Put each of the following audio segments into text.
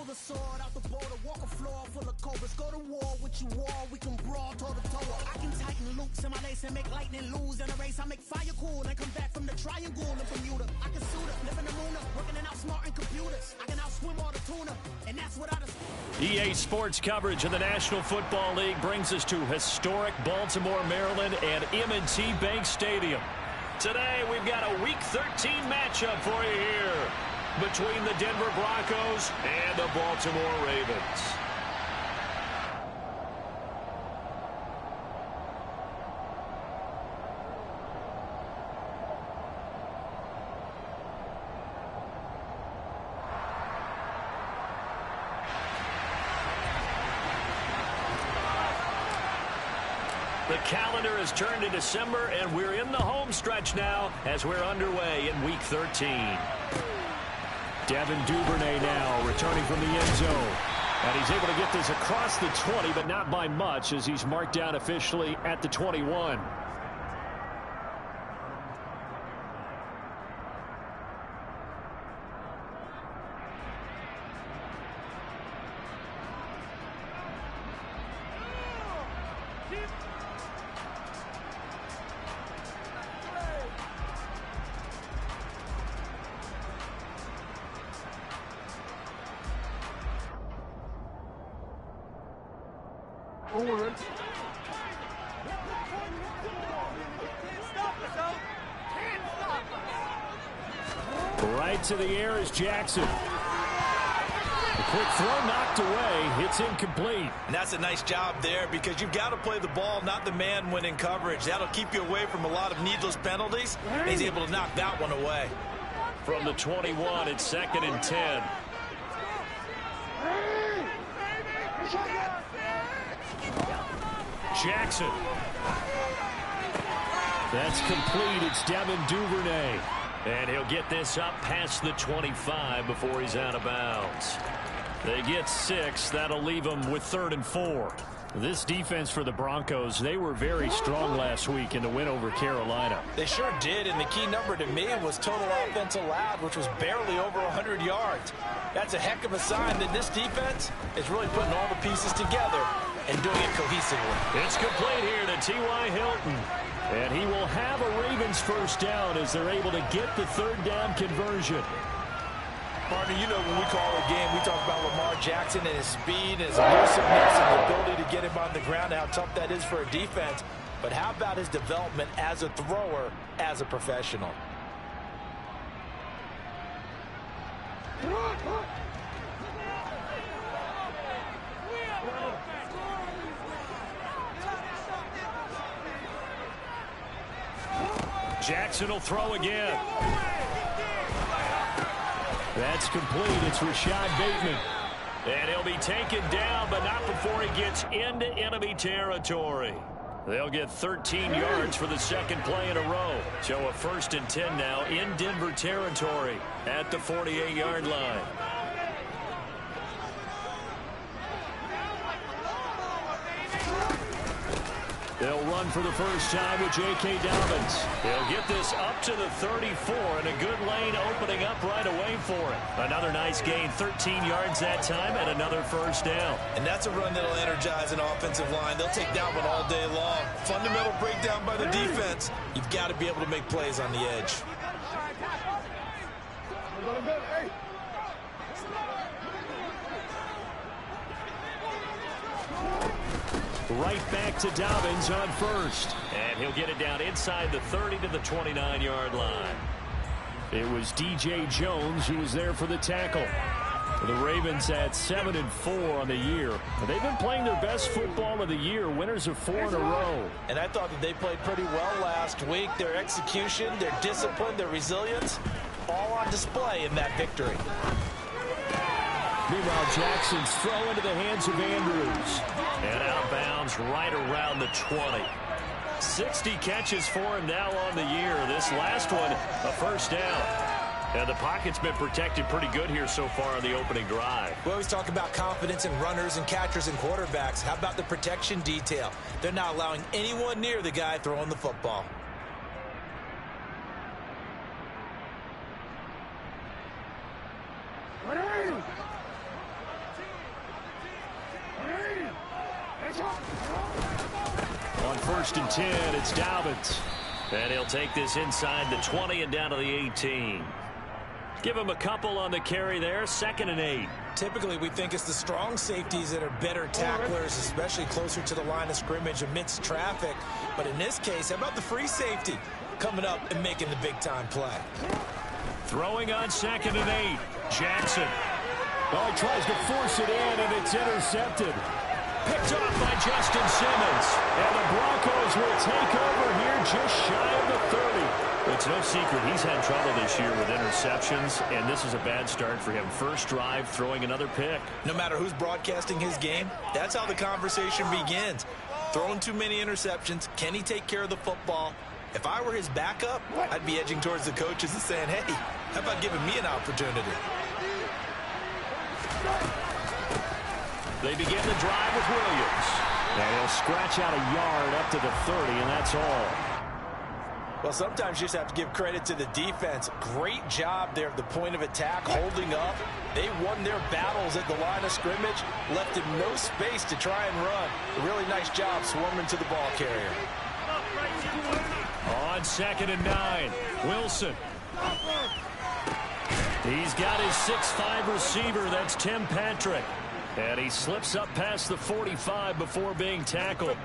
Pull the sword out the border, walk a floor full of cobras. Go to war with you all, we can brawl toe to toe. I can tighten loops in my lace and make lightning lose in a race. I make fire cool and come back from the triangle in Bermuda. I can suit up, live in the moon up, working and outsmarting computers. I can outswim all the tuna, and that's what I just... EA Sports coverage of the National Football League brings us to historic Baltimore, Maryland and M&T Bank Stadium. Today we've got a Week 13 matchup for you here between the Denver Broncos and the Baltimore Ravens. The calendar has turned to December, and we're in the home stretch now as we're underway in Week 13. Devin Duvernay now returning from the end zone. And he's able to get this across the 20, but not by much as he's marked down officially at the 21. Right to the air is Jackson. A quick throw knocked away. It's incomplete. And that's a nice job there because you've got to play the ball, not the man when in coverage. That'll keep you away from a lot of needless penalties. He's able to knock that one away. From the 21, it's 2nd and 10. Jackson. That's complete. It's Devin Duvernay. And he'll get this up past the 25 before he's out of bounds. They get 6. That'll leave them with 3rd and 4. This defense for the Broncos, they were very strong last week in the win over Carolina. They sure did, and the key number to me was total offense allowed, which was barely over 100 yards. That's a heck of a sign that this defense is really putting all the pieces together and doing it cohesively. It's complete here to T.Y. Hilton. And he will have a Ravens first down as they're able to get the 3rd down conversion. Partner, you know when we call a game, we talk about Lamar Jackson and his speed and his elusiveness and the ability to get him on the ground and how tough that is for a defense. But how about his development as a thrower, as a professional? Jackson will throw again. That's complete. It's Rashad Bateman. And he'll be taken down, but not before he gets into enemy territory. They'll get 13 yards for the 2nd play in a row. So a 1st and 10 now in Denver territory at the 48-yard line. They'll run for the first time with J.K. Dobbins. He'll get this up to the 34, and a good lane opening up right away for it. Another nice gain, 13 yards that time, and another first down. And that's a run that'll energize an offensive line. They'll take that one all day long. Fundamental breakdown by the defense. You've got to be able to make plays on the edge. Right back to Dobbins on first. And he'll get it down inside the 30 to the 29-yard line. It was D.J. Jones who was there for the tackle. The Ravens at 7-4 on the year. They've been playing their best football of the year, winners of 4 in a row. And I thought that they played pretty well last week. Their execution, their discipline, their resilience, all on display in that victory. Meanwhile, Jackson's throw into the hands of Andrews. And out of bounds right around the 20. 60 catches for him now on the year. This last one, a first down. And the pocket's been protected pretty good here so far on the opening drive. We always talk about confidence in runners and catchers and quarterbacks. How about the protection detail? They're not allowing anyone near the guy throwing the football. first and 10. It's Dobbins. And he'll take this inside the 20 and down to the 18. Give him a couple on the carry there. 2nd and 8. Typically, we think it's the strong safeties that are better tacklers, especially closer to the line of scrimmage amidst traffic. But in this case, how about the free safety coming up and making the big-time play? Throwing on 2nd and 8. Jackson. Oh, he tries to force it in, and it's intercepted. Picked off by Justin Simmons. And the Broncos will take over here just shy of the 30. It's no secret he's had trouble this year with interceptions, and this is a bad start for him. First drive, throwing another pick. No matter who's broadcasting his game, that's how the conversation begins. Throwing too many interceptions, can he take care of the football? If I were his backup, I'd be edging towards the coaches and saying, hey, how about giving me an opportunity? They begin the drive with Williams. And he'll scratch out a yard up to the 30, and that's all. Well, sometimes you just have to give credit to the defense. Great job there at the point of attack, holding up. They won their battles at the line of scrimmage, left him no space to try and run. A really nice job swarming to the ball carrier. On 2nd and 9, Wilson. He's got his 6'5" receiver. That's Tim Patrick. And he slips up past the 45 before being tackled.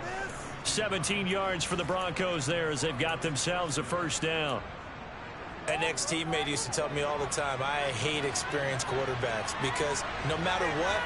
17 yards for the Broncos there as they've got themselves a first down. An ex-teammate used to tell me all the time, I hate experienced quarterbacks because no matter what,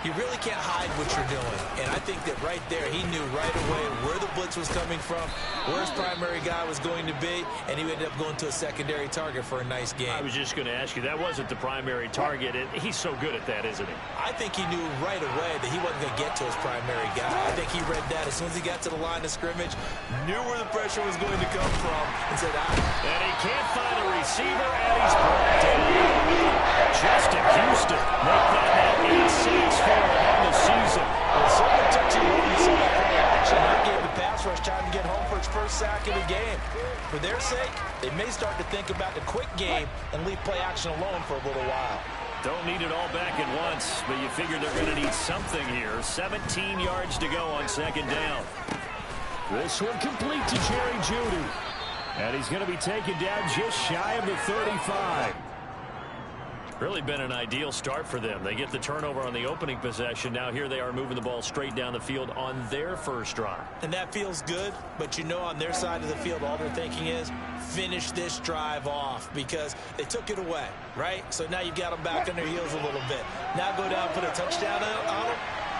you really can't hide what you're doing. And I think that right there, he knew right away where the blitz was coming from, where his primary guy was going to be, and he ended up going to a secondary target for a nice game. I was just going to ask you, that wasn't the primary target. He's so good at that, isn't he? I think he knew right away that he wasn't going to get to his primary guy. I think he read that as soon as he got to the line of scrimmage, knew where the pressure was going to come from, and said, And he can't find a receiver, and he's brought down. Justin Houston make that now 8 sacks for him on the season. Well, certainly took too long to see that play action. That gave the pass rush time to get home for its first sack of the game. For their sake, they may start to think about the quick game and leave play action alone for a little while. Don't need it all back at once, but you figure they're going to need something here. 17 yards to go on 2nd down. This one complete to Jerry Jeudy. And he's going to be taken down just shy of the 35. Really been an ideal start for them. They get the turnover on the opening possession. Now here they are moving the ball straight down the field on their first drive. And that feels good, but you know on their side of the field all they're thinking is finish this drive off because they took it away, right? So now you've got them back on their heels a little bit. Now go down, put a touchdown on them.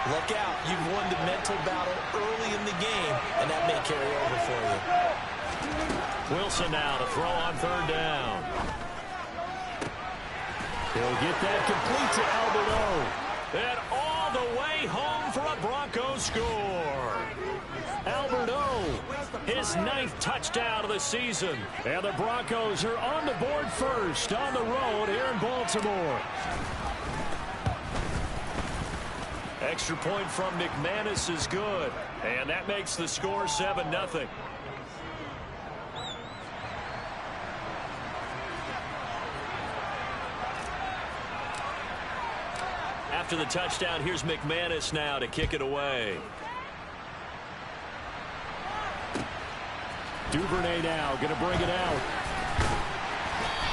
Look out. You've won the mental battle early in the game, and that may carry over for you. Wilson now to throw on 3rd down. He'll get that complete to Albert O. And all the way home for a Broncos score. Albert O, his 9th touchdown of the season. And the Broncos are on the board first on the road here in Baltimore. Extra point from McManus is good. And that makes the score 7-0. After the touchdown, here's McManus now to kick it away. Duvernay now going to bring it out.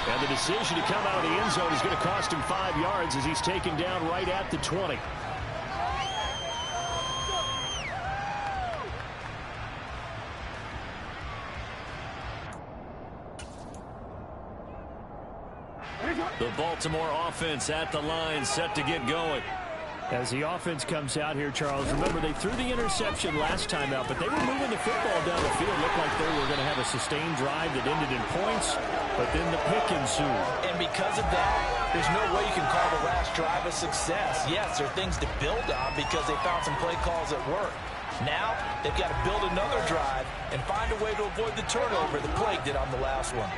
And the decision to come out of the end zone is going to cost him 5 yards as he's taken down right at the 20. The Baltimore offense at the line, set to get going. As the offense comes out here, Charles, remember they threw the interception last time out, but they were moving the football down the field. Looked like they were going to have a sustained drive that ended in points, but then the pick ensued. And because of that, there's no way you can call the last drive a success. Yes, there are things to build on because they found some play calls that work. Now, they've got to build another drive and find a way to avoid the turnover that plagued it on the last one.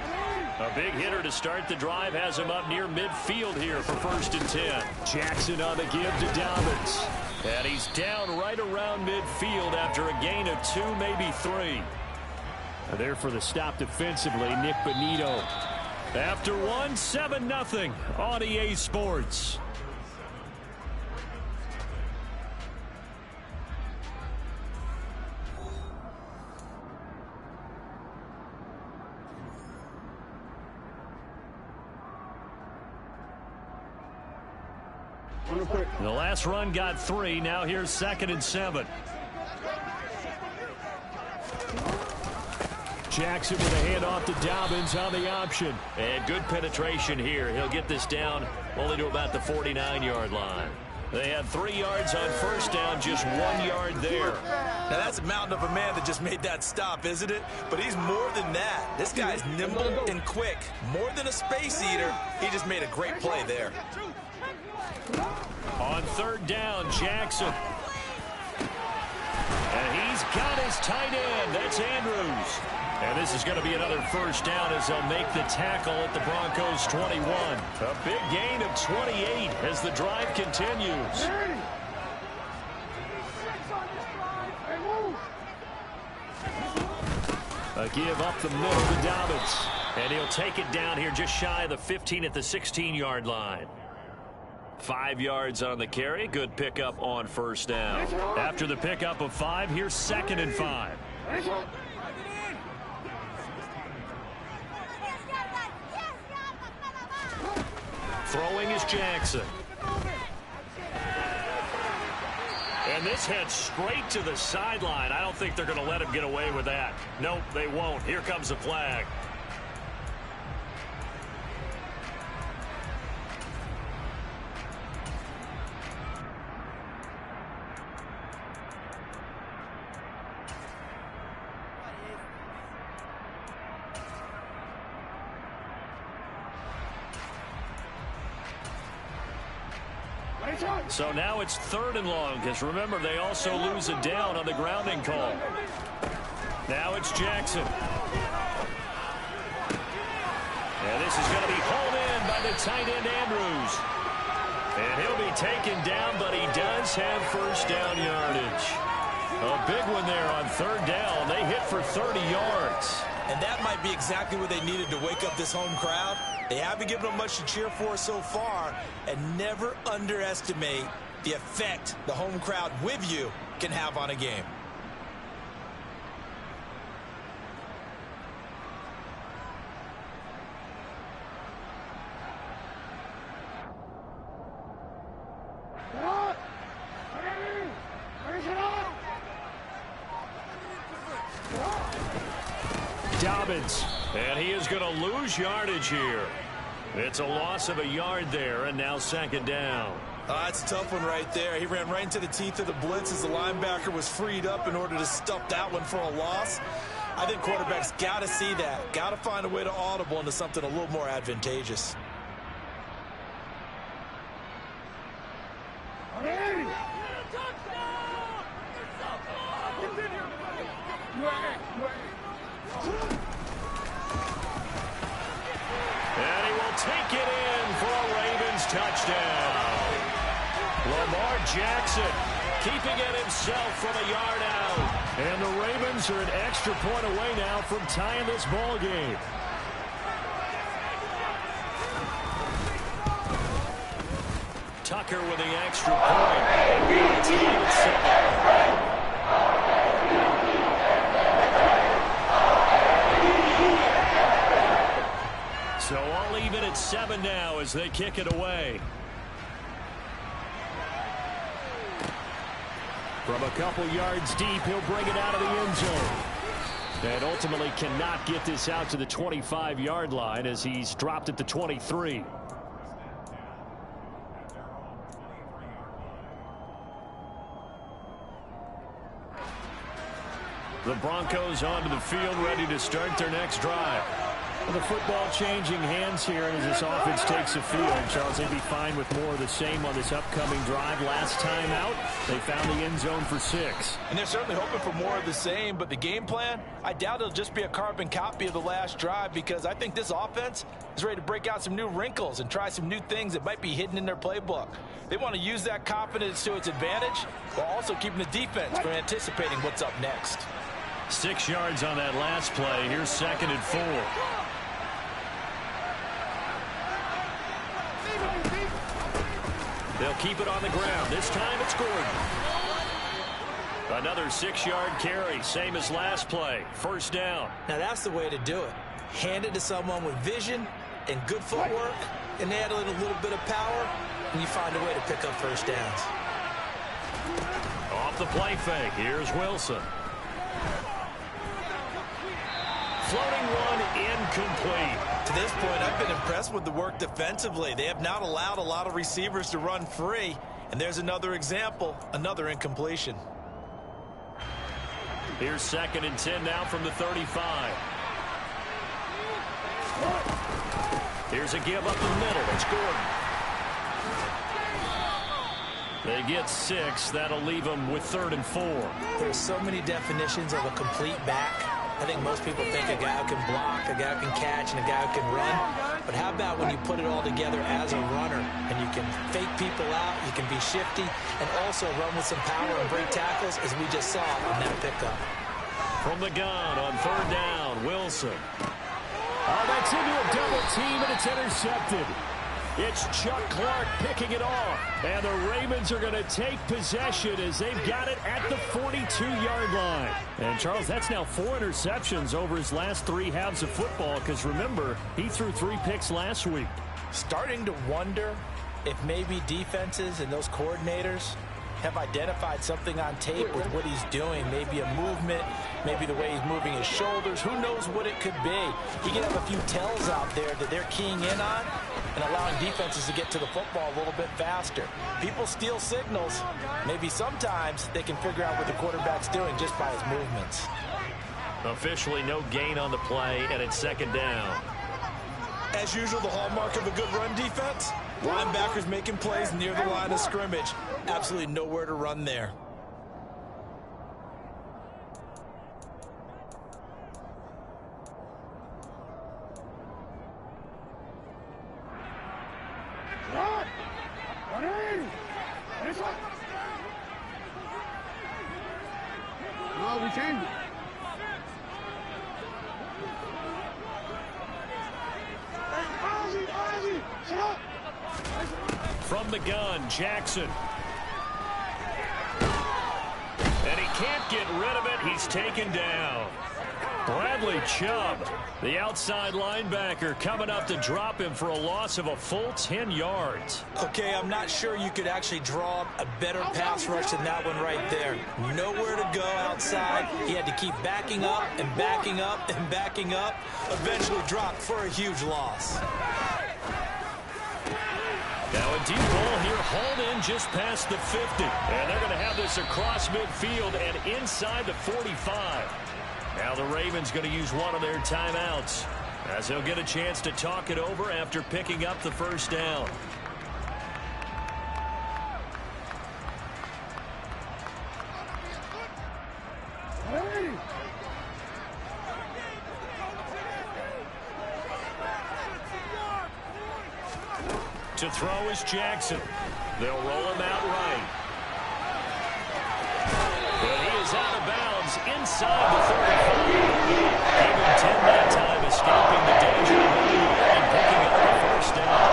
A big hitter to start the drive has him up near midfield here for 1st and 10. Jackson on the give to Dobbins. And he's down right around midfield after a gain of 2, maybe 3. There for the stop defensively, Nick Bonito. After one, 7-0 on EA Sports. The last run got 3. Now here's 2nd and 7. Jackson with a handoff to Dobbins on the option. And good penetration here. He'll get this down only to about the 49-yard line. They had 3 yards on first down, just 1 yard there. Now that's a mountain of a man that just made that stop, isn't it? But he's more than that. This guy's nimble and quick. More than a space eater, he just made a great play there. On 3rd down, Jackson. And he's got his tight end. That's Andrews. And this is going to be another first down as they'll make the tackle at the Broncos' 21. A big gain of 28 as the drive continues. A give up the middle to Dobbins. And he'll take it down here just shy of the 15 at the 16-yard line. 5 yards on the carry. Good pickup on first down. After the pickup of 5, here's 2nd and 5. Throwing is Jackson. And this heads straight to the sideline. I don't think they're going to let him get away with that. Nope, they won't. Here comes a flag. So now it's 3rd and long, because remember, they also lose a down on the grounding call. Now it's Jackson. And this is going to be hauled in by the tight end, Andrews. And he'll be taken down, but he does have first down yardage. A big one there on 3rd down. They hit for 30 yards. And that might be exactly what they needed to wake up this home crowd. They haven't given them much to cheer for so far, and never underestimate the effect the home crowd with you can have on a game. Dobbins, and he is going to lose yardage here. It's a loss of a yard there, and now 2nd down. That's a tough one right there. He ran right into the teeth of the blitz as the linebacker was freed up in order to stuff that one for a loss. I think quarterbacks got to see that. Got to find a way to audible into something a little more advantageous. And he will take it in for a Ravens touchdown. Lamar Jackson keeping it himself from a yard out. And the Ravens are an extra point away now from tying this ball game. Tucker with the extra point. So all even at 7 now as they kick it away. From a couple yards deep, he'll bring it out of the end zone. And ultimately cannot get this out to the 25-yard line as he's dropped at the 23. The Broncos onto the field, ready to start their next drive. Well, the football changing hands here as this offense takes the field. Charles, they'd be fine with more of the same on this upcoming drive. Last time out, they found the end zone for 6. And they're certainly hoping for more of the same, but the game plan, I doubt it'll just be a carbon copy of the last drive, because I think this offense is ready to break out some new wrinkles and try some new things that might be hidden in their playbook. They want to use that confidence to its advantage while also keeping the defense from anticipating what's up next. 6 yards on that last play. Here's 2nd and 4. They'll keep it on the ground. This time it's Gordon. Another 6-yard carry, same as last play. First down. Now that's the way to do it. Hand it to someone with vision and good footwork, and add a little bit of power. and you find a way to pick up first downs. Off the play fake, here's Wilson. Floating one, incomplete. To this point, I've been impressed with the work defensively. They have not allowed a lot of receivers to run free. And there's another example, another incompletion. Here's 2nd and 10 now from the 35. Here's a give up the middle. It's Gordon. They get 6. That'll leave them with 3rd and 4. There's so many definitions of a complete back. I think most people think a guy who can block, a guy who can catch, and a guy who can run. But how about when you put it all together as a runner, and you can fake people out, you can be shifty, and also run with some power and break tackles, as we just saw in that pickup. From the gun on 3rd down, Wilson. Oh, that's into a double team, and it's intercepted. It's Chuck Clark picking it off. And the Ravens are going to take possession as they've got it at the 42-yard line. And, Charles, that's now 4 interceptions over his last 3 halves of football because, remember, he threw 3 picks last week. Starting to wonder if maybe defenses and those coordinators have identified something on tape with what he's doing. Maybe a movement, maybe the way he's moving his shoulders. Who knows what it could be? He can have a few tells out there that they're keying in on and allowing defenses to get to the football a little bit faster. People steal signals. Maybe sometimes they can figure out what the quarterback's doing just by his movements. Officially no gain on the play, and it's 2nd down. As usual, the hallmark of a good run defense, linebackers making plays near the line of scrimmage. Absolutely nowhere to run there. No, we changed it. From the gun, Jackson. And he can't get rid of it. He's taken down. Bradley Chubb, the outside linebacker, coming up to drop him for a loss of a full 10 yards. Okay, I'm not sure you could actually draw a better pass rush than that one right there. Nowhere to go outside. He had to keep backing up and backing up and backing up. Eventually dropped for a huge loss. Now a deep ball here, hauled in just past the 50. And they're going to have this across midfield and inside the 45. Now the Ravens going to use one of their timeouts as they'll get a chance to talk it over after picking up the first down. To throw is Jackson. They'll roll him out right. But he is out of bounds inside the 35. Even 10 that time, escaping the danger and picking up the first down.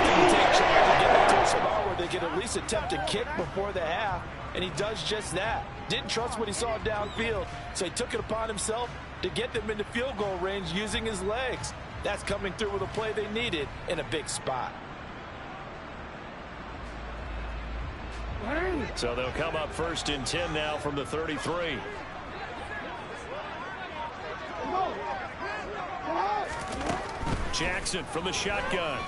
Can take charge and get into a spot where they can at least attempt a kick before the half, and he does just that. Didn't trust what he saw downfield, so he took it upon himself to get them into field goal range using his legs. That's coming through with a play they needed in a big spot. So they'll come up 1st and 10 now from the 33. Jackson from the shotgun.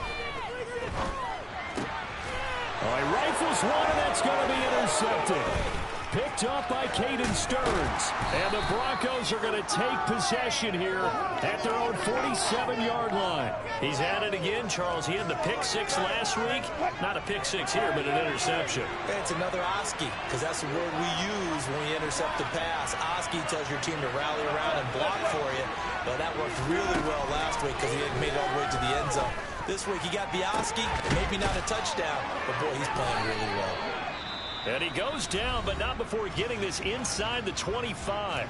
Oh, he rifles one, and that's going to be intercepted. Picked up by Caden Stearns. And the Broncos are going to take possession here at their own 47-yard line. He's at it again, Charles. He had the pick 6 last week. Not a pick 6 here, but an interception. It's another Oski, because that's the word we use when we intercept the pass. Oski tells your team to rally around and block for you. But that worked really well last week because he had made it all the way to the end zone. This week he got the Oski, maybe not a touchdown, but boy, he's playing really well. And he goes down, but not before getting this inside the 25.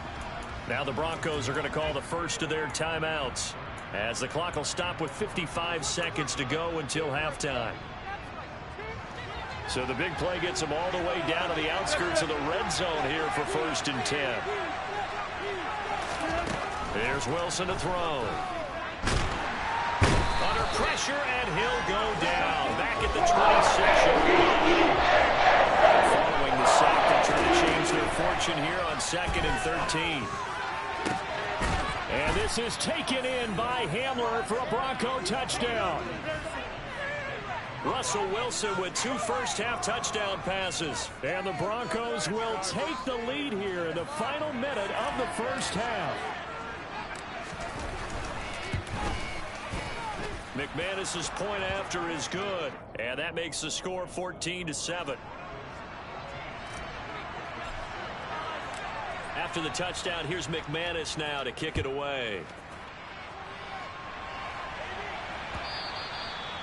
Now the Broncos are going to call the first of their timeouts as the clock will stop with 55 seconds to go until halftime. So the big play gets them all the way down to the outskirts of the red zone here for 1st and 10. Here's Wilson to throw. Under pressure, and he'll go down. Back at the 26-yard line. Following the sack, they try to change their fortune here on 2nd and 13. And this is taken in by Hamler for a Bronco touchdown. Russell Wilson with 2 first-half touchdown passes. And the Broncos will take the lead here in the final minute of the first half. McManus's point after is good. And that makes the score 14-7. After the touchdown, here's McManus now to kick it away.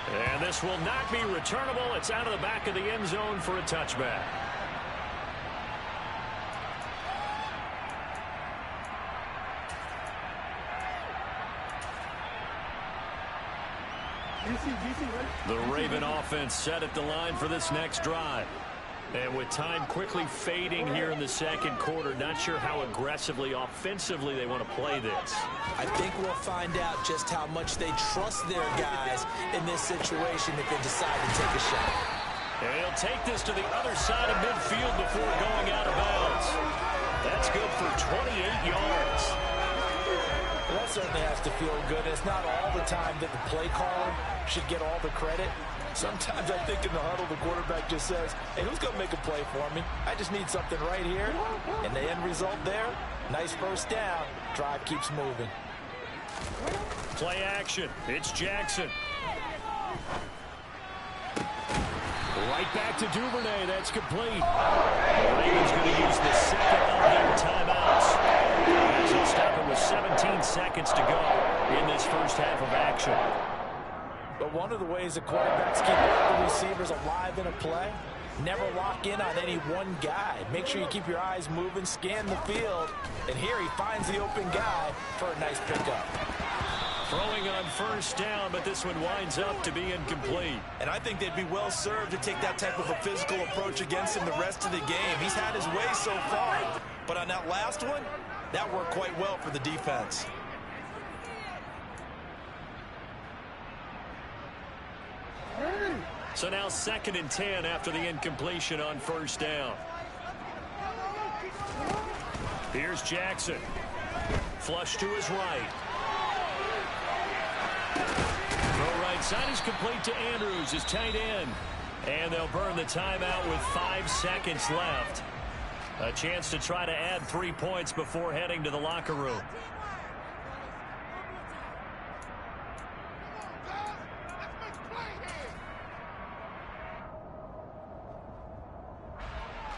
And this will not be returnable. It's out of the back of the end zone for a touchback. The Raven offense set at the line for this next drive. And with time quickly fading here in the second quarter, not sure how aggressively, offensively they want to play this. I think we'll find out just how much they trust their guys in this situation if they decide to take a shot. And he'll take this to the other side of midfield before going out of bounds. That's good for 28 yards. Well, that certainly has to feel good. It's not all the time that the play caller should get all the credit. Sometimes I think in the huddle, the quarterback just says, hey, who's going to make a play for me? I just need something right here. And the end result there, nice first down. Drive keeps moving. Play action. It's Jackson. Right back to Duvernay. That's complete. The Ravens going to use the second of their timeouts. As he'll stop it with 17 seconds to go in this first half of action. But one of the ways the quarterbacks keep all the receivers alive in a play, never lock in on any one guy. Make sure you keep your eyes moving, scan the field. And here he finds the open guy for a nice pickup. Throwing on first down, but this one winds up to be incomplete. And I think they'd be well served to take that type of a physical approach against him the rest of the game. He's had his way so far. But on that last one, that worked quite well for the defense. So now 2nd and 10 after the incompletion on first down. Here's Jackson. Flush to his right. Throw right side is complete to Andrews, his tight end. And they'll burn the timeout with 5 seconds left. A chance to try to add 3 points before heading to the locker room.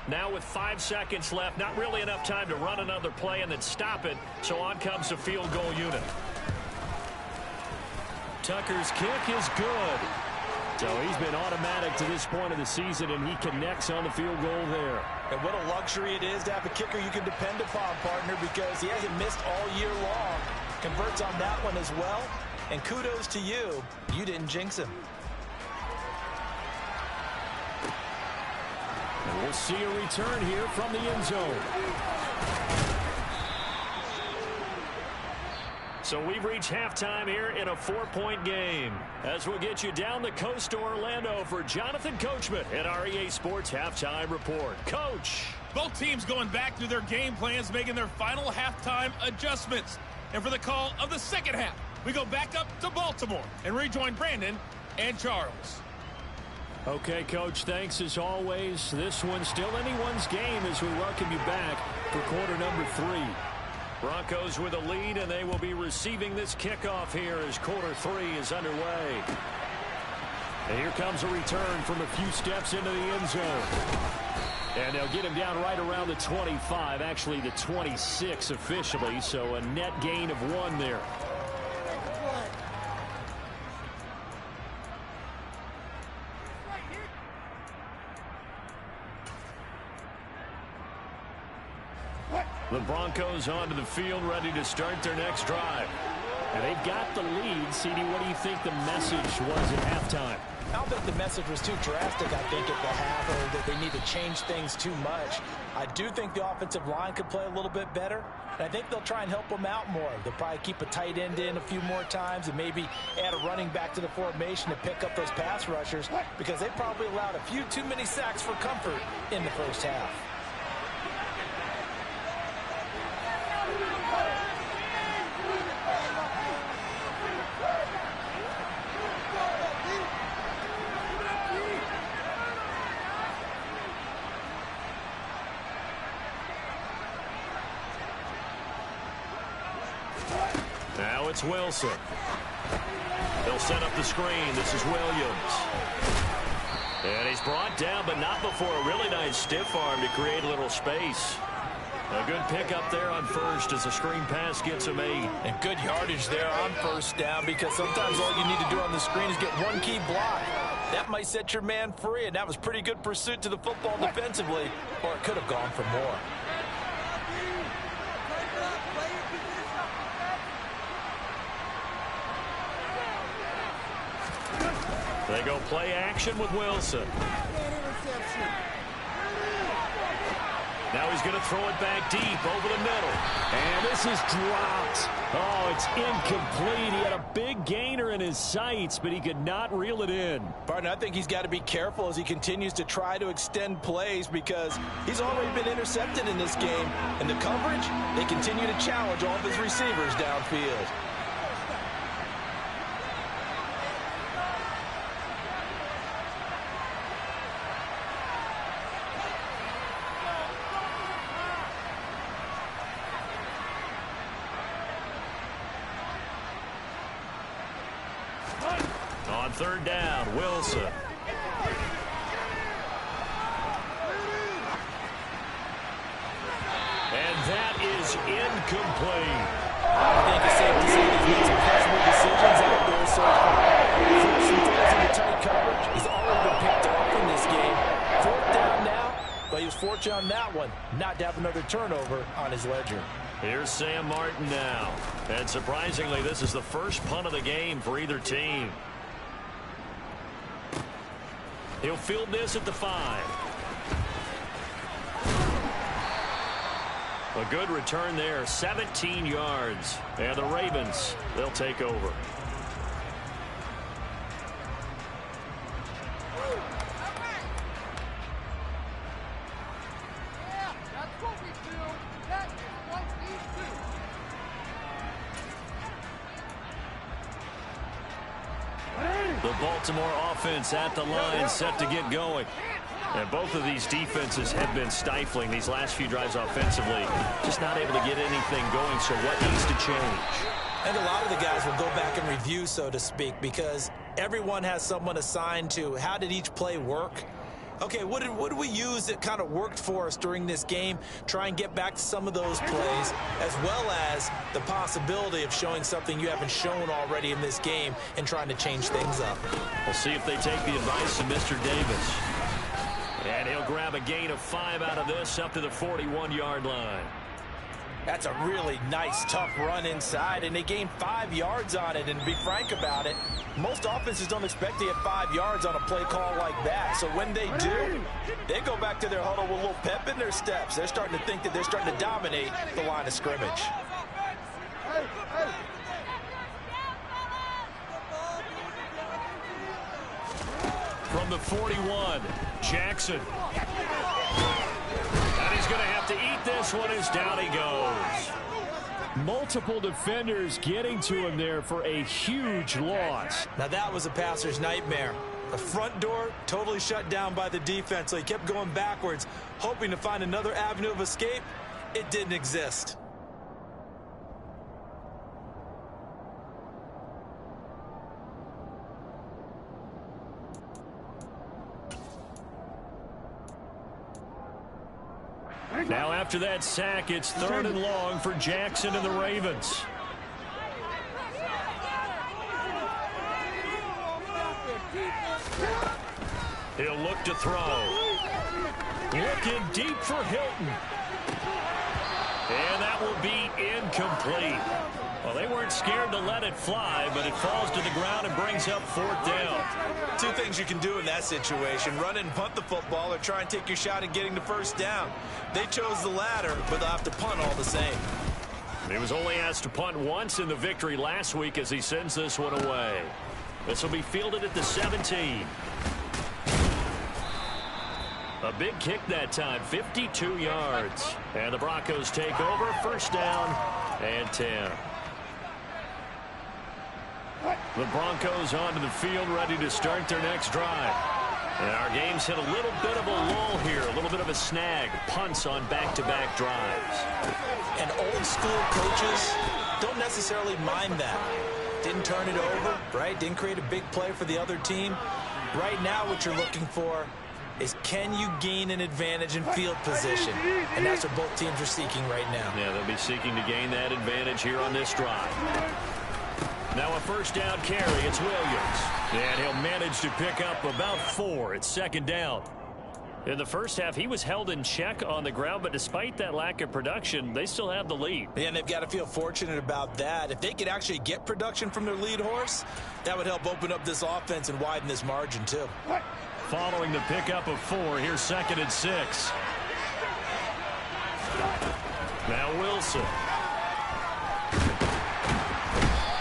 Now with 5 seconds left, not really enough time to run another play and then stop it, so on comes the field goal unit. Tucker's kick is good. So he's been automatic to this point of the season, and he connects on the field goal there. And what a luxury it is to have a kicker you can depend upon, partner, because he hasn't missed all year long. Converts on that one as well, and kudos to you. You didn't jinx him. And we'll see a return here from the end zone. So we've reached halftime here in a 4-point game. As we'll get you down the coast to Orlando for Jonathan Coachman at our EA Sports Halftime Report. Coach. Both teams going back through their game plans, making their final halftime adjustments. And for the call of the second half, we go back up to Baltimore and rejoin Brandon and Charles. Okay, Coach, thanks as always. This one's still anyone's game as we welcome you back for quarter number 3. Broncos with a lead, and they will be receiving this kickoff here as quarter 3 is underway. And here comes a return from a few steps into the end zone. And they'll get him down right around the 25, actually the 26 officially, so a net gain of 1 there. The Broncos onto the field, ready to start their next drive. And they've got the lead. CD, what do you think the message was at halftime? I don't think the message was too drastic, I think, at the half, or that they need to change things too much. I do think the offensive line could play a little bit better, and I think they'll try and help them out more. They'll probably keep a tight end in a few more times and maybe add a running back to the formation to pick up those pass rushers, because they probably allowed a few too many sacks for comfort in the first half. Now it's Wilson. He'll set up the screen. This is Williams. And he's brought down, but not before a really nice stiff arm to create a little space. A good pickup there on first as the screen pass gets him 8. And good yardage there on first down, because sometimes all you need to do on the screen is get one key block. That might set your man free, and that was pretty good pursuit to the football defensively, or it could have gone for more. They go play action with Wilson. Now he's going to throw it back deep over the middle. And this is dropped. Oh, it's incomplete. He had a big gainer in his sights, but he could not reel it in. Partner, I think he's got to be careful as he continues to try to extend plays, because he's already been intercepted in this game. And the coverage, they continue to challenge all of his receivers downfield. On third down, Wilson. And that is incomplete. I think it's safe to say he's made some questionable decisions out there so far. First and thirds in the tight coverage. He's already been picked off in this game. Fourth down now, but he was fortunate on that one not to have another turnover on his ledger. Here's Sam Martin now. And surprisingly, this is the first punt of the game for either team. He'll field this at the 5. A good return there, 17 yards. And the Ravens, they'll take over. The Baltimore offense at the line, set to get going. And both of these defenses have been stifling these last few drives offensively. Just not able to get anything going, so what needs to change? And a lot of the guys will go back and review, so to speak, because everyone has someone assigned to how did each play work. Okay, what did we use that kind of worked for us during this game? Try and get back to some of those plays, as well as the possibility of showing something you haven't shown already in this game and trying to change things up. We'll see if they take the advice of Mr. Davis. And he'll grab a gain of 5 out of this up to the 41-yard line. That's a really nice, tough run inside, and they gained 5 yards on it. And to be frank about it, most offenses don't expect to get 5 yards on a play call like that. So when they do, they go back to their huddle with a little pep in their steps. They're starting to think that they're starting to dominate the line of scrimmage. From the 41, Jackson. And he's going to have to eat this one as down he goes. Multiple defenders getting to him there for a huge loss. Now that was a passer's nightmare. The front door totally shut down by the defense, so he kept going backwards, hoping to find another avenue of escape. It didn't exist. Now after that sack, it's 3rd and long for Jackson and the Ravens. He'll look to throw. Looking deep for Hilton. And that will be incomplete. Well, they weren't scared to let it fly, but it falls to the ground and brings up 4th down. Two things you can do in that situation: run and punt the football, or try and take your shot at getting the first down. They chose the latter, but they'll have to punt all the same. He was only asked to punt once in the victory last week as he sends this one away. This will be fielded at the 17. A big kick that time, 52 yards. And the Broncos take over, 1st down and 10. The Broncos onto the field, ready to start their next drive. And our game's hit a little bit of a lull here, a little bit of a snag. Punts on back-to-back drives. And old-school coaches don't necessarily mind that. Didn't turn it over, right? Didn't create a big play for the other team. Right now what you're looking for is, can you gain an advantage in field position? And that's what both teams are seeking right now. Yeah, they'll be seeking to gain that advantage here on this drive. Now a 1st down carry. It's Williams. And he'll manage to pick up about 4. It's 2nd down. In the first half, he was held in check on the ground, but despite that lack of production, they still have the lead. And they've got to feel fortunate about that. If they could actually get production from their lead horse, that would help open up this offense and widen this margin too. Following the pickup of 4, here's 2nd and 6. Now Wilson.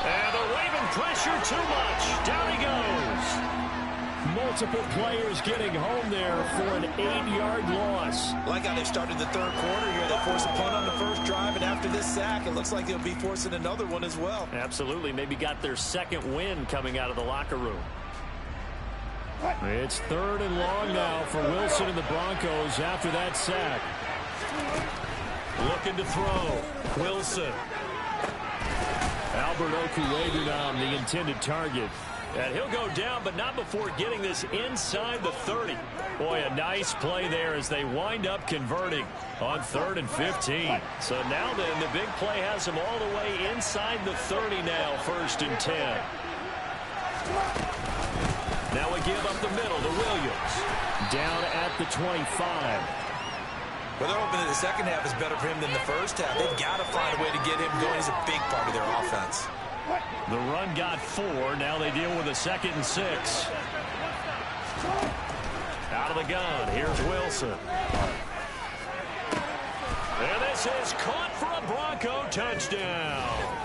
And the Raven pressure too much. Down he goes. Multiple players getting home there for an 8-yard loss. Like how they started the 3rd quarter here. They forced a punt on the first drive, and after this sack, it looks like they'll be forcing another one as well. Absolutely. Maybe got their 2nd win coming out of the locker room. It's 3rd and long now for Wilson and the Broncos after that sack. Looking to throw. Wilson. Albert Okuwedunam, the intended target. And he'll go down, but not before getting this inside the 30. Boy, a nice play there as they wind up converting on 3rd and 15. So now then, the big play has them all the way inside the 30 now, 1st and 10. Now a give up the middle to Williams. Down at the 25. Well, they're hoping that the second half is better for him than the first half. They've got to find a way to get him going. He's a big part of their offense. The run got 4. Now they deal with a 2nd and 6. Out of the gun. Here's Wilson. And this is caught for a Bronco touchdown.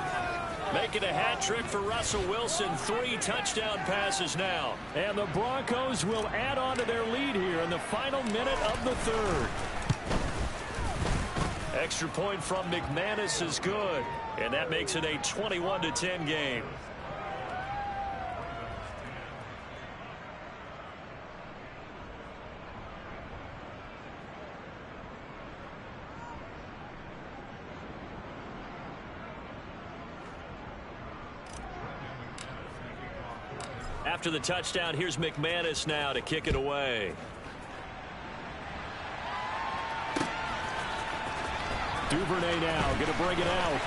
Making a hat trick for Russell Wilson. 3 touchdown passes now. And the Broncos will add on to their lead here in the final minute of the 3rd. Extra point from McManus is good. And that makes it a 21-10 game. After the touchdown, here's McManus now to kick it away. Duvernay now going to bring it out.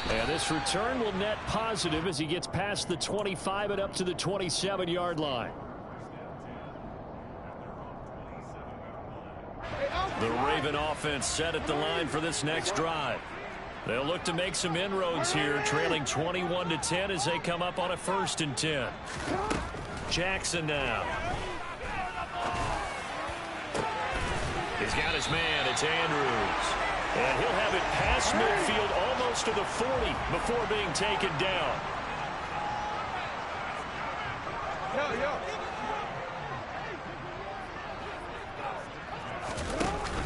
And this return will net positive as he gets past the 25 and up to the 27-yard line. The Raven offense set at the line for this next drive. They'll look to make some inroads here, trailing 21-10 as they come up on a 1st and 10. Jackson now. He's got his man. It's Andrews. And he'll have it past midfield almost to the 40 before being taken down.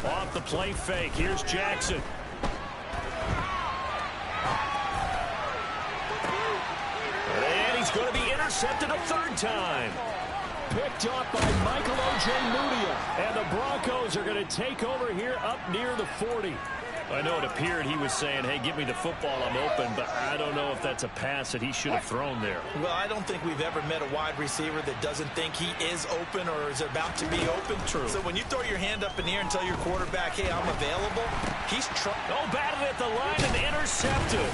Off the play fake. Here's Jackson. And he's going to be intercepted a 3rd time. Picked up by Michael Ojemudia. And the Broncos are going to take over here up near the 40. I know it appeared he was saying, hey, give me the football, I'm open, but I don't know if that's a pass that he should have thrown there. Well, I don't think we've ever met a wide receiver that doesn't think he is open or is about to be open. True. So when you throw your hand up in the air and tell your quarterback, hey, I'm available, he's trying. Oh, batted at the line and intercepted.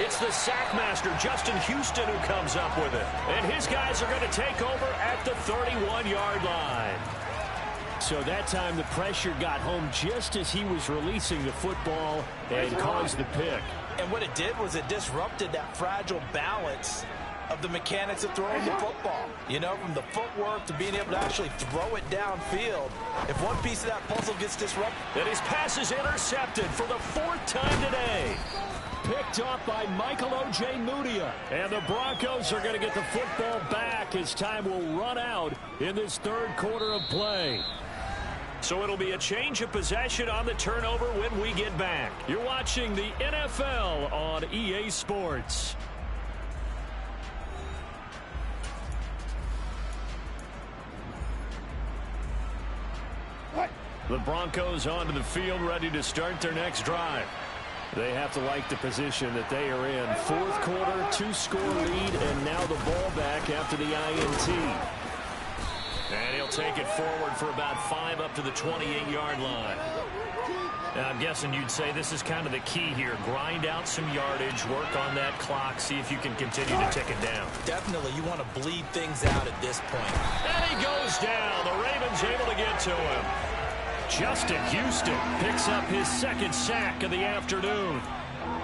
It's the sackmaster, Justin Houston, who comes up with it. And his guys are going to take over at the 31-yard line. So that time the pressure got home just as he was releasing the football and caused the pick. And what it did was it disrupted that fragile balance of the mechanics of throwing the football. You know, from the footwork to being able to actually throw it downfield. If one piece of that puzzle gets disrupted. And his pass is intercepted for the 4th time today. Picked off by Michael O.J. Mudia. And the Broncos are going to get the football back as time will run out in this 3rd quarter of play. So it'll be a change of possession on the turnover when we get back. You're watching the NFL on EA Sports. The Broncos onto the field, ready to start their next drive. They have to like the position that they are in. 4th quarter, 2-score lead, and now the ball back after the INT. And he'll take it forward for about 5 up to the 28-yard line. And I'm guessing you'd say this is kind of the key here. Grind out some yardage, work on that clock, see if you can continue to tick it down. Definitely, you want to bleed things out at this point. And he goes down. The Ravens able to get to him. Justin Houston picks up his 2nd sack of the afternoon.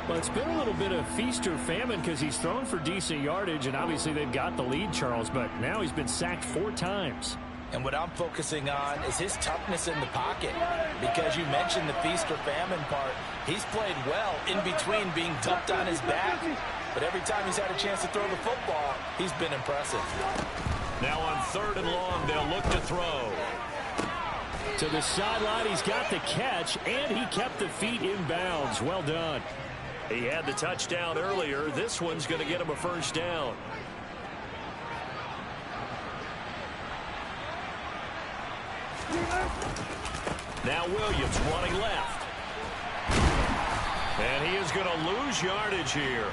Well, it's been a little bit of feast or famine because he's thrown for decent yardage, and obviously they've got the lead, Charles, but now he's been sacked 4 times. And what I'm focusing on is his toughness in the pocket. Because you mentioned the feast or famine part. He's played well in between being dumped on his back. But every time he's had a chance to throw the football, he's been impressive. Now on 3rd and long, they'll look to throw. To the sideline, he's got the catch, and he kept the feet in bounds. Well done. He had the touchdown earlier. This one's going to get him a 1st down. Now Williams running left. And he is going to lose yardage here.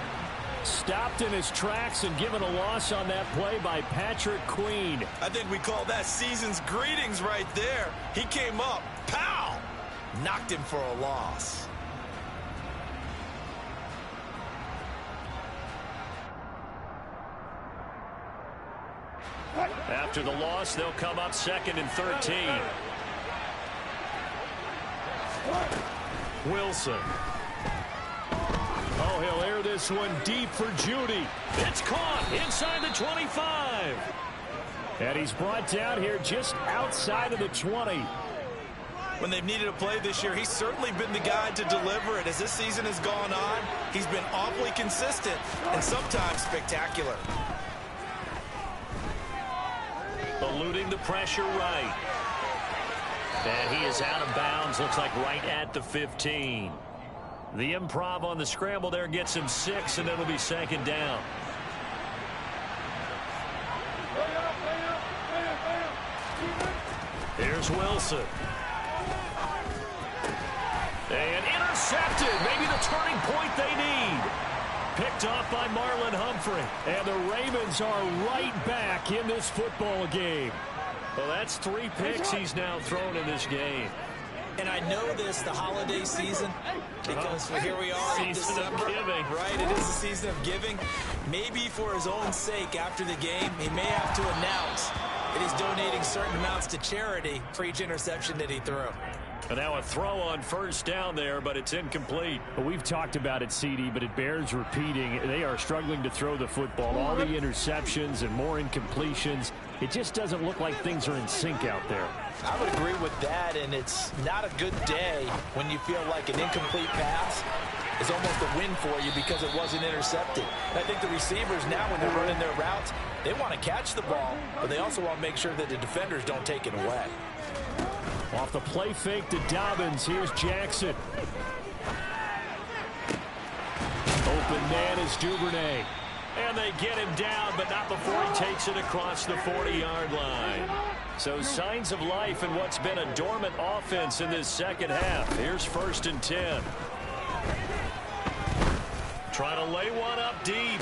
Stopped in his tracks and given a loss on that play by Patrick Queen. I think we call that season's greetings right there. He came up, pow! Knocked him for a loss. After the loss, they'll come up 2nd and 13. Wilson. Oh, he'll air this one deep for Judy. It's caught inside the 25. And he's brought down here just outside of the 20. When they've needed a play this year, he's certainly been the guy to deliver it. As this season has gone on, he's been awfully consistent and sometimes spectacular. Eluding the pressure right. And he is out of bounds, looks like right at the 15. The improv on the scramble there gets him 6, and it'll be 2nd down. Here's Wilson. And intercepted. Maybe the turning point they need. Picked off by Marlon Humphrey. And the Ravens are right back in this football game. Well, that's 3 picks he's now thrown in this game. And I know this, the holiday season, because here we are in December. Season of giving. Right, it is the season of giving. Maybe for his own sake after the game, he may have to announce that he's donating certain amounts to charity for each interception that he threw. And now a throw on 1st down there, but it's incomplete. Well, we've talked about it, CD, but it bears repeating. They are struggling to throw the football. All the interceptions and more incompletions. It just doesn't look like things are in sync out there. I would agree with that, and it's not a good day when you feel like an incomplete pass is almost a win for you because it wasn't intercepted. And I think the receivers now, when they're running their routes, they want to catch the ball, but they also want to make sure that the defenders don't take it away. Off the play fake to Dobbins, here's Jackson. Open man is Duvernay. And they get him down, but not before he takes it across the 40-yard line. So signs of life in what's been a dormant offense in this 2nd half. Here's 1st and 10. Trying to lay one up deep.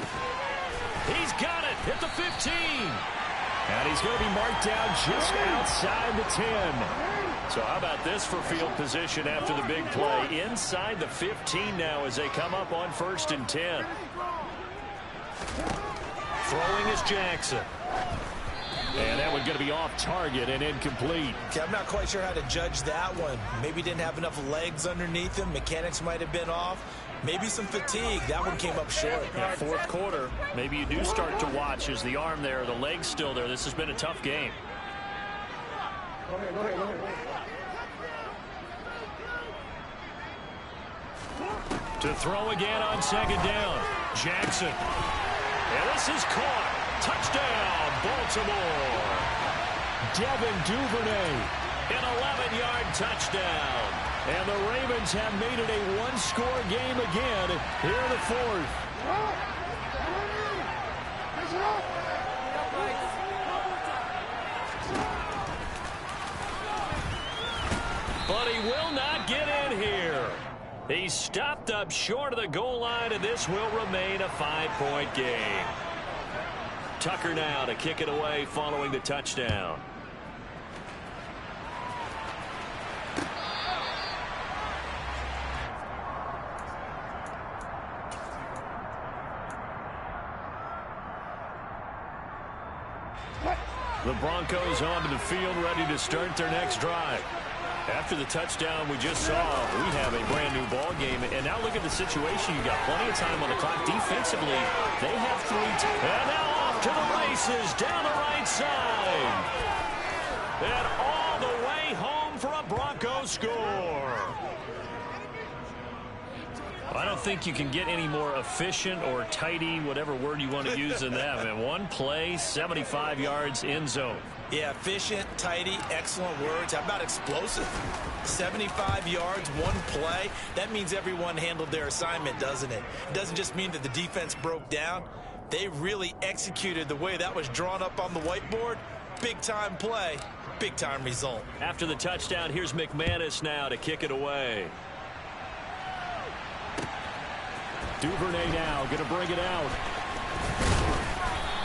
He's got it at the 15. And he's going to be marked down just outside the 10. So how about this for field position after the big play? Inside the 15 now as they come up on 1st and 10. Throwing is Jackson. And that one's going to be off target and incomplete. Okay, I'm not quite sure how to judge that one. Maybe didn't have enough legs underneath him. Mechanics might have been off. Maybe some fatigue. That one came up short. Yeah, fourth quarter, maybe you do start to watch as the arm there, the leg's still there. This has been a tough game. Go ahead. To throw again on second down. Jackson. And this is caught. Touchdown, Baltimore. Devin Duvernay. An 11-yard touchdown. And the Ravens have made it a one-score game again here in the fourth. But he will not get in here. He's stopped up short of the goal line, and this will remain a 5-point game. Tucker now to kick it away following the touchdown. The Broncos onto the field, ready to start their next drive. After the touchdown we just saw, we have a brand new ball game. And now look at the situation. You got plenty of time on the clock. Defensively, they have 3. And now off to the races down the right side. And all the way home for a Broncos score. I don't think you can get any more efficient or tidy, whatever word you want to use in that. And one play, 75 yards in zone. Yeah, efficient, tidy, excellent words. How about explosive? 75 yards, one play. That means everyone handled their assignment, doesn't it? It doesn't just mean that the defense broke down. They really executed the way that was drawn up on the whiteboard. Big-time play, big-time result. After the touchdown, here's McManus now to kick it away. Duvernay now going to bring it out.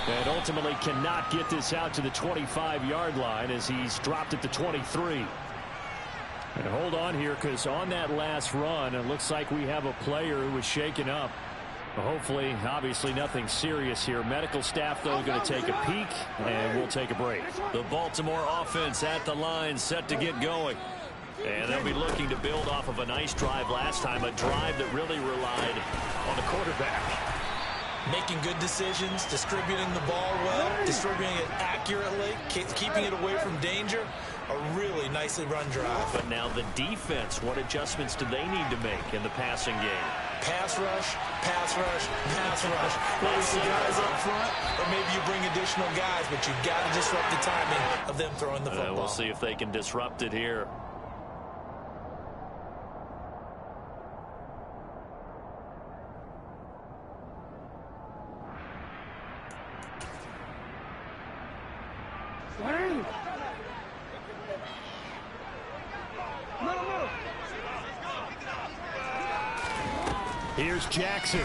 And ultimately cannot get this out to the 25-yard line as he's dropped at the 23. And hold on here, because on that last run, it looks like we have a player who was shaken up. Hopefully, obviously nothing serious here. Medical staff, though, going to take a peek, and we'll take a break. The Baltimore offense at the line, set to get going. And they'll be looking to build off of a nice drive last time, a drive that really relied on the quarterback. Making good decisions, distributing the ball well, distributing it accurately, keeping it away from danger. A really nicely run drive. But now the defense, what adjustments do they need to make in the passing game? Pass rush, pass rush, pass rush. Whether it's the guys up front or maybe you bring additional guys, but you've got to disrupt the timing of them throwing the football. We'll see if they can disrupt it here. Here's Jackson.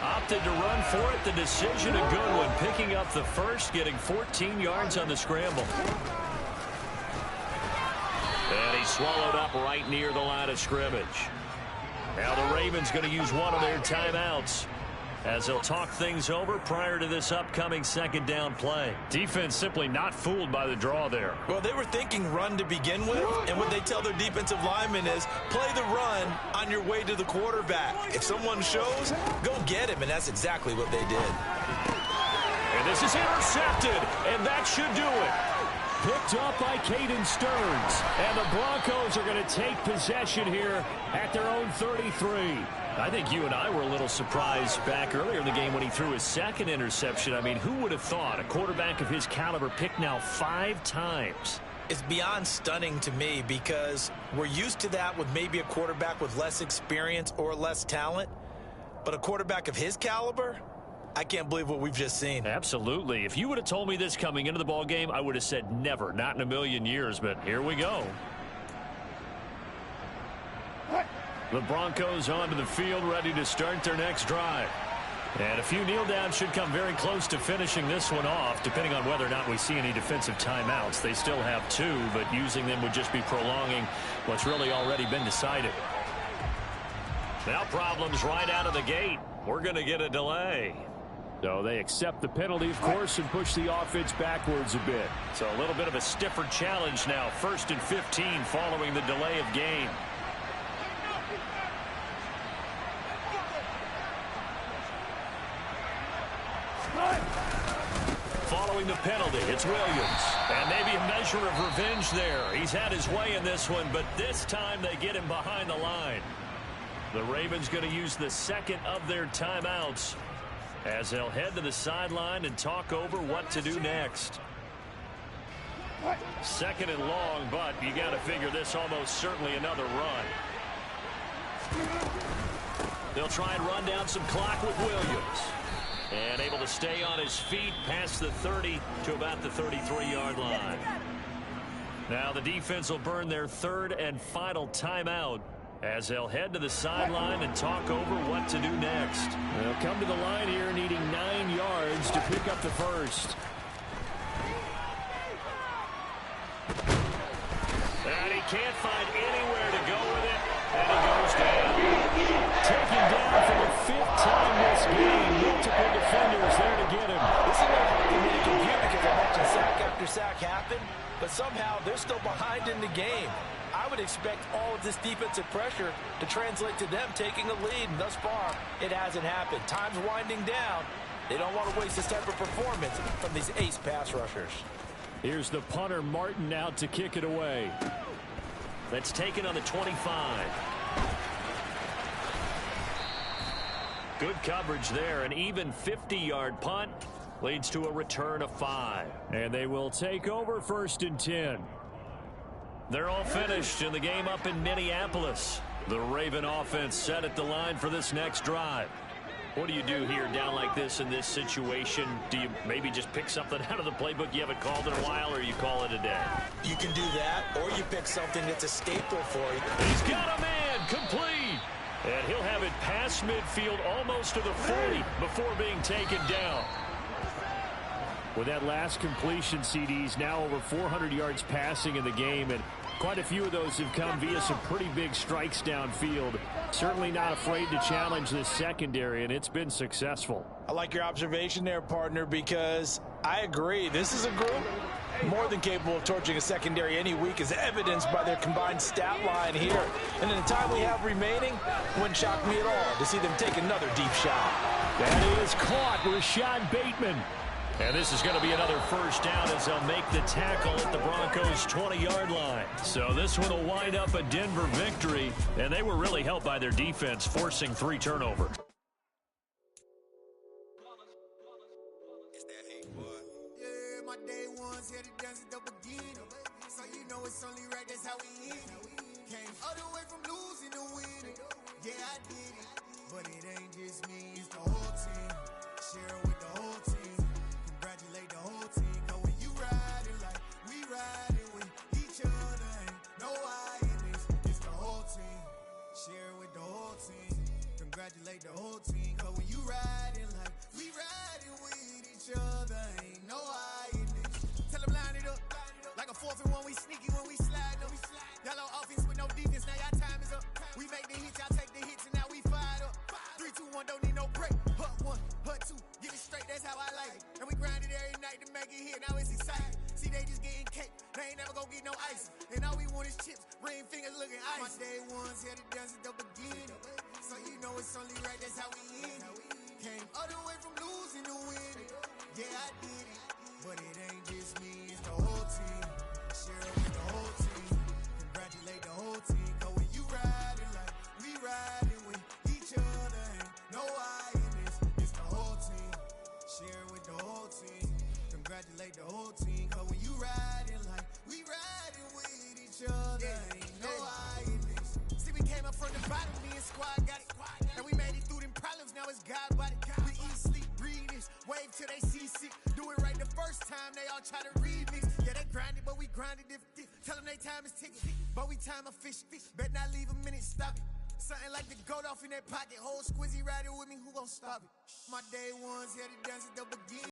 Opted to run for it. The decision a good one. Picking up the first, getting 14 yards on the scramble. And he swallowed up right near the line of scrimmage. Now the Ravens going to use one of their timeouts as they'll talk things over prior to this upcoming second down play. Defense simply not fooled by the draw there. Well, they were thinking run to begin with, and what they tell their defensive linemen is play the run on your way to the quarterback. If someone shows, go get him, and that's exactly what they did. And this is intercepted, and that should do it. Picked up by Caden Stearns, and the Broncos are going to take possession here at their own 33. I think you and I were a little surprised back earlier in the game when he threw his second interception. I mean, who would have thought a quarterback of his caliber picked now 5 times? It's beyond stunning to me because we're used to that with maybe a quarterback with less experience or less talent. But a quarterback of his caliber, I can't believe what we've just seen. Absolutely. If you would have told me this coming into the ball game, I would have said never, not in a million years. But here we go. The Broncos onto the field, ready to start their next drive. And a few kneel downs should come very close to finishing this one off, depending on whether or not we see any defensive timeouts. They still have 2, but using them would just be prolonging what's really already been decided. Now problems right out of the gate. We're going to get a delay. So they accept the penalty, of course, and push the offense backwards a bit. So a little bit of a stiffer challenge now. 1st and 15 following the delay of game. Following the penalty, it's Williams. And maybe a measure of revenge there. He's had his way in this one, but this time they get him behind the line. The Ravens going to use the second of their timeouts as they'll head to the sideline and talk over what to do next. 2nd and long, but you got to figure this almost certainly another run. They'll try and run down some clock with Williams. And able to stay on his feet past the 30 to about the 33-yard line. Now the defense will burn their 3rd and final timeout as they'll head to the sideline and talk over what to do next. They'll come to the line here needing 9 yards to pick up the first. And he can't find anywhere to go with it, and he goes down. Taken down for the 5th time this game. Multiple defenders there to get him. This is a little hard for me to compute because I mentioned sack after sack happened, but somehow they're still behind in the game. I would expect all of this defensive pressure to translate to them taking a lead, and thus far, it hasn't happened. Time's winding down. They don't want to waste this type of performance from these ace pass rushers. Here's the punter, Martin, out to kick it away. That's taken on the 25. Good coverage there. An even 50-yard punt leads to a return of 5. And they will take over 1st and 10. They're all finished in the game up in Minneapolis. The Raven offense set at the line for this next drive. What do you do here down like this in this situation? Do you maybe just pick something out of the playbook you haven't called in a while, or you call it a day? You can do that, or you pick something that's a staple for you. He's got a man complete. And he'll have it past midfield almost to the 40 before being taken down. With that last completion, CD's now over 400 yards passing in the game, and quite a few of those have come via some pretty big strikes downfield. Certainly not afraid to challenge this secondary, and it's been successful. I like your observation there, partner, because I agree. This is a group more than capable of torching a secondary any week, as evidenced by their combined stat line here. And in the time we have remaining, wouldn't shock me at all to see them take another deep shot. That is caught. Rashad Bateman. And this is going to be another first down as they'll make the tackle at the Broncos' 20-yard line. So this one will wind up a Denver victory, and they were really helped by their defense, forcing 3 turnovers. Yeah, my day ones here to dance at the beginning. So you know it's only right, that's how we end it. Came all the way from losing to winning. Yeah, I did it. But it ain't just me, it's the whole team. Share it with the whole team. Congratulate the whole team. Cause when you riding like we riding with each other, ain't no I in this. It's the whole team. Share it with the whole team. Congratulate the whole team. Cause when you riding like we riding with each other, ain't no I in this. Tell them line it up. Like a 4th and 1, we sneaky when we slide up. Y'all on offense with no defense, now y'all time is up. We make the hits, y'all take the hits, and now we fired up. 3, 2, 1, don't need no break. Hut 1, hut 2, get it straight, that's how I like it. And we grind it every night to make it here, now it's exciting. See, they just getting cake, they ain't never gonna get no ice. And all we want is chips, ring fingers looking ice. My day ones here to dance at the beginning. So you know it's only right, that's how we end it. Came all the way from losing to winning. Yeah, I did it. But it ain't just me, it's the whole team. Share it with the whole team. Congratulate the whole team. Cause when you riding like we riding with each other, ain't no I in this. It's the whole team. Share it with the whole team. Congratulate the whole team. Cause when you riding like we riding with each other, ain't no I in this. See, we came up from the bottom, me and squad got it. And we made it through them problems, now it's God body. We eat, sleep, breathe this. Wave till they see sick. Do it right the first time, they all try to remix. Yeah, they grinded, but we grinded if. Tell them they time is ticking, but we time a fish. Bet not leave a minute, stop it. Something like the goat off in that pocket. Whole squizzy riding with me, who gon' stop it? My day ones here to dance at the beginning.